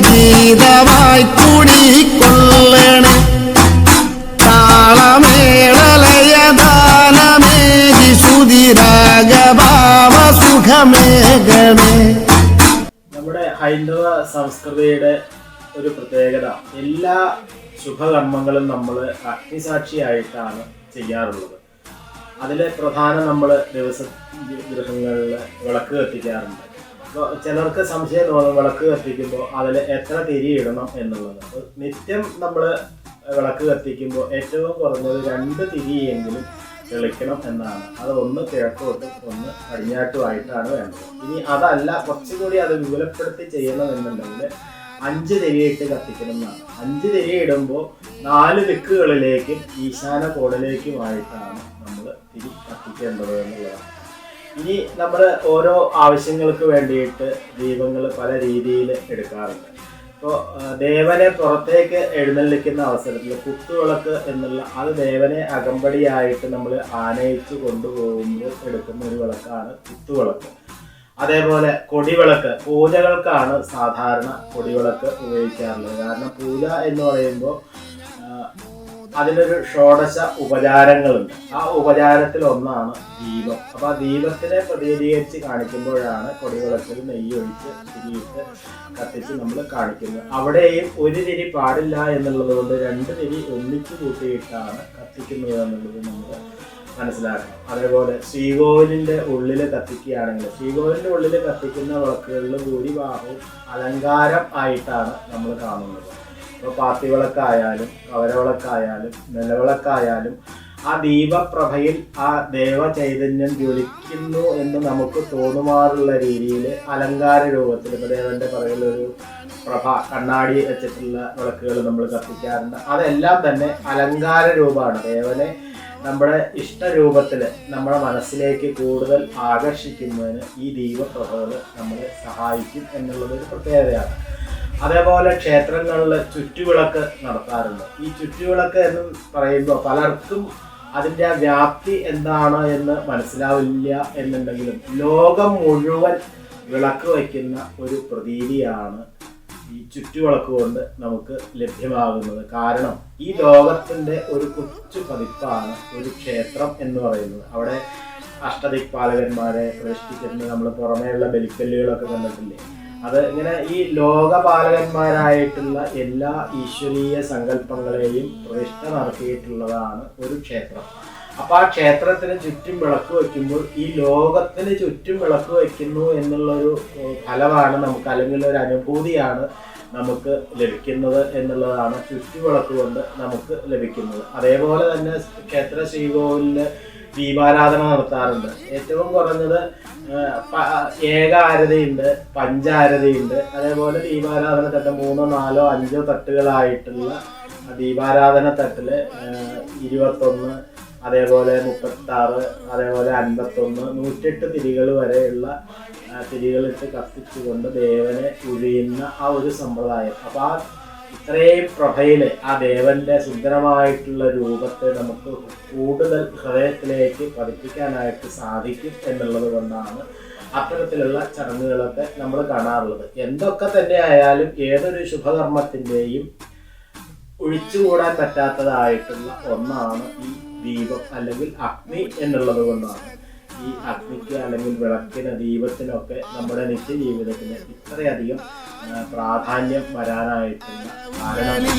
ഗീതമായി കൂടിക്കൊള്ളണേ. താളമേളലയദാനമേകി ശ്രുതിരാഗഭാവ സുഖമേകണേ. നമ്മുടെ ഹൈന്ദവ സംസ്കൃതിയുടെ ഒരു പ്രത്യേകത, എല്ലാ ശുഭകർമ്മങ്ങളും നമ്മൾ അഗ്നിസാക്ഷിയായിട്ടാണ് ചെയ്യാറുള്ളത്. അതിൽ പ്രധാനം നമ്മൾ ഗൃഹങ്ങളിൽ വിളക്ക് കത്തിക്കാറുണ്ട്. അപ്പോൾ ചിലർക്ക് സംശയം തോന്നും വിളക്ക് കത്തിക്കുമ്പോൾ അതിൽ എത്ര തിരി ഇടണം എന്നുള്ളത്. അപ്പോൾ നിത്യം നമ്മൾ വിളക്ക് കത്തിക്കുമ്പോൾ ഏറ്റവും കുറഞ്ഞത് 2 തിരിയെങ്കിലും തെളിക്കണം എന്നാണ്. അത് ഒന്ന് കിഴക്കോട്ടും ഒന്ന് പടിഞ്ഞാട്ടുമായിട്ടാണ് വേണ്ടത്. ഇനി അതല്ല കുറച്ചുകൂടി അത് വിപുലപ്പെടുത്തി ചെയ്യണമെന്നുണ്ടെങ്കിൽ 5 തിരിയിട്ട് കത്തിക്കണം എന്നാണ്. 5 തിരി ഇടുമ്പോൾ 4 ദിക്കുകളിലേക്കും ഈശാന കോണിലേക്കുമായിട്ടാണ് നമ്മൾ തിരി കത്തിക്കേണ്ടത് എന്നുള്ളതാണ്. ഇനി നമ്മൾ ഓരോ ആവശ്യങ്ങൾക്ക് വേണ്ടിയിട്ട് ദീപങ്ങൾ പല രീതിയിൽ എടുക്കാറുണ്ട്. ഇപ്പോൾ ദേവനെ പുറത്തേക്ക് എഴുന്നള്ളിക്കുന്ന അവസരത്തിൽ കുത്തുവിളക്ക് എന്നുള്ള അത് ദേവനെ അകമ്പടിയായിട്ട് നമ്മൾ ആനയിച്ച് കൊണ്ടുപോകുമ്പോൾ എടുക്കുന്ന ഒരു വിളക്കാണ് കുത്തുവിളക്ക്. അതേപോലെ കൊടിവിളക്ക്, പൂജകൾക്കാണ് സാധാരണ കൊടിവിളക്ക് ഉപയോഗിക്കാറുള്ളത്. കാരണം പൂജ എന്ന് പറയുമ്പോൾ അതിനൊരു ഷോഡശ ഉപചാരങ്ങളുണ്ട്. ആ ഉപചാരത്തിൽ ഒന്നാണ് ദീപം. അപ്പോൾ ആ ദീപത്തിനെ പ്രതിനിധീകരിച്ച് കാണിക്കുമ്പോഴാണ് കൊടിവിളക്കിൽ നെയ്യൊഴിച്ച് തിരിയിട്ട് കത്തിച്ച് നമ്മൾ കാണിക്കുന്നത്. അവിടെയും 1 തിരി പാടില്ല എന്നുള്ളത് കൊണ്ട് 2 തിരി ഒന്നിച്ചു കൂട്ടിയിട്ടാണ് കത്തിക്കുന്നത് എന്നുള്ളത് നമ്മൾ മനസ്സിലാക്കണം. അതേപോലെ ശ്രീകോവിലിൻ്റെ ഉള്ളിൽ കത്തിക്കുകയാണെങ്കിൽ ശ്രീകോവിലിൻ്റെ ഉള്ളിൽ കത്തിക്കുന്ന വിളക്കുകളിൽ ഭൂരിഭാഗവും അലങ്കാരം ആയിട്ടാണ് നമ്മൾ കാണുന്നത്. ഇപ്പോൾ പാത്തിവിളക്കായാലും കവരവിളക്കായാലും നിലവിളക്കായാലും ആ ദീപപ്രഭയിൽ ആ ദേവചൈതന്യം ജ്വലിക്കുന്നു എന്ന് നമുക്ക് തോന്നുമാറുള്ള രീതിയിൽ അലങ്കാര രൂപത്തിൽ ഇപ്പോൾ ദേവന്റെ പറയിലൊരു പ്രഭ കണ്ണാടി വെച്ചിട്ടുള്ള വിളക്കുകൾ നമ്മൾ കത്തിക്കാറുണ്ട്. അതെല്ലാം തന്നെ അലങ്കാര രൂപമാണ്. ദേവനെ നമ്മുടെ ഇഷ്ടരൂപത്തിൽ നമ്മുടെ മനസ്സിലേക്ക് കൂടുതൽ ആകർഷിക്കുന്നതിന് ഈ ദീപപ്രഭകൾ നമ്മളെ സഹായിക്കും എന്നുള്ളതൊരു പ്രത്യേകതയാണ്. അതേപോലെ ക്ഷേത്രങ്ങളിൽ ചുറ്റുവിളക്ക് നടത്താറുണ്ട്. ഈ ചുറ്റുവിളക്ക് എന്ന് പറയുമ്പോൾ പലർക്കും അതിൻ്റെ ആ വ്യാപ്തി എന്താണ് എന്ന് മനസ്സിലാവില്ല എന്നുണ്ടെങ്കിലും ലോകം മുഴുവൻ വിളക്ക് വയ്ക്കുന്ന ഒരു പ്രതീതിയാണ് ഈ ചുറ്റുവിളക്ക് കൊണ്ട് നമുക്ക് ലഭ്യമാകുന്നത്. കാരണം ഈ ലോകത്തിൻ്റെ ഒരു കൊച്ചു പതിപ്പാണ് ഒരു ക്ഷേത്രം എന്ന് പറയുന്നത്. അവിടെ അഷ്ടദിക്പാലകന്മാരെ പ്രതിഷ്ഠിച്ചിട്ടുണ്ട്. നമ്മൾ പുറമേയുള്ള ബലിക്കല്ലുകളൊക്കെ കണ്ടിട്ടില്ലേ? അത് ഇങ്ങനെ ഈ ലോകപാലകന്മാരായിട്ടുള്ള എല്ലാ ഈശ്വരീയ സങ്കല്പങ്ങളെയും പ്രതിഷ്ഠ നടത്തിയിട്ടുള്ളതാണ് ഒരു ക്ഷേത്രം. അപ്പോൾ ആ ക്ഷേത്രത്തിന് ചുറ്റും വിളക്ക് വയ്ക്കുമ്പോൾ ഈ ലോകത്തിന് ചുറ്റും വിളക്ക് വയ്ക്കുന്നു എന്നുള്ളൊരു ഫലമാണ് നമുക്ക്, അല്ലെങ്കിൽ ഒരു അനുഭൂതിയാണ് നമുക്ക് ലഭിക്കുന്നത് എന്നുള്ളതാണ് ചുറ്റുവിളക്ക് കൊണ്ട് നമുക്ക് ലഭിക്കുന്നത്. അതേപോലെ തന്നെ ക്ഷേത്ര ശ്രീകോവിലിൽ ദീപാരാധന നടത്താറുണ്ട്. ഏറ്റവും കുറഞ്ഞത് ഏകാരതിയുണ്ട്, പഞ്ചാരതിയുണ്ട്. അതേപോലെ ദീപാരാധന തട്ട് 3, 4, 5 തട്ടുകളായിട്ടുള്ള ദീപാരാധന തട്ടിൽ 21, അതേപോലെ 36, അതേപോലെ 51, 108 തിരികൾ വരെയുള്ള തിരികളിട്ട് കത്തിച്ചുകൊണ്ട് ദേവനെ ഉഴിയുന്ന ആ ഒരു സമ്പ്രദായം. അപ്പോൾ ആ ഇത്രയും പ്രഭയിൽ ആ ദേവന്റെ സുന്ദരമായിട്ടുള്ള രൂപത്തെ നമുക്ക് കൂടുതൽ ഹൃദയത്തിലേക്ക് പതിപ്പിക്കാനായിട്ട് സാധിക്കും എന്നുള്ളത് കൊണ്ടാണ് അത്തരത്തിലുള്ള ചടങ്ങുകളൊക്കെ നമ്മൾ കാണാറുള്ളത്. എന്തൊക്കെ തന്നെ ആയാലും ഏതൊരു ശുഭകർമ്മത്തിൻ്റെയും ഒഴിച്ചുകൂടാൻ പറ്റാത്തതായിട്ടുള്ള ഒന്നാണ് ഈ ദീപം അല്ലെങ്കിൽ അഗ്നി എന്നുള്ളത് കൊണ്ടാണ്. ഈ അഗ്നിക്ക് അല്ലെങ്കിൽ വിളക്കിന് ദീപത്തിനൊക്കെ നമ്മുടെ നിത്യജീവിതത്തിന് ഇത്രയധികം പ്രാധാന്യം വരാനായിട്ടുള്ള കാരണം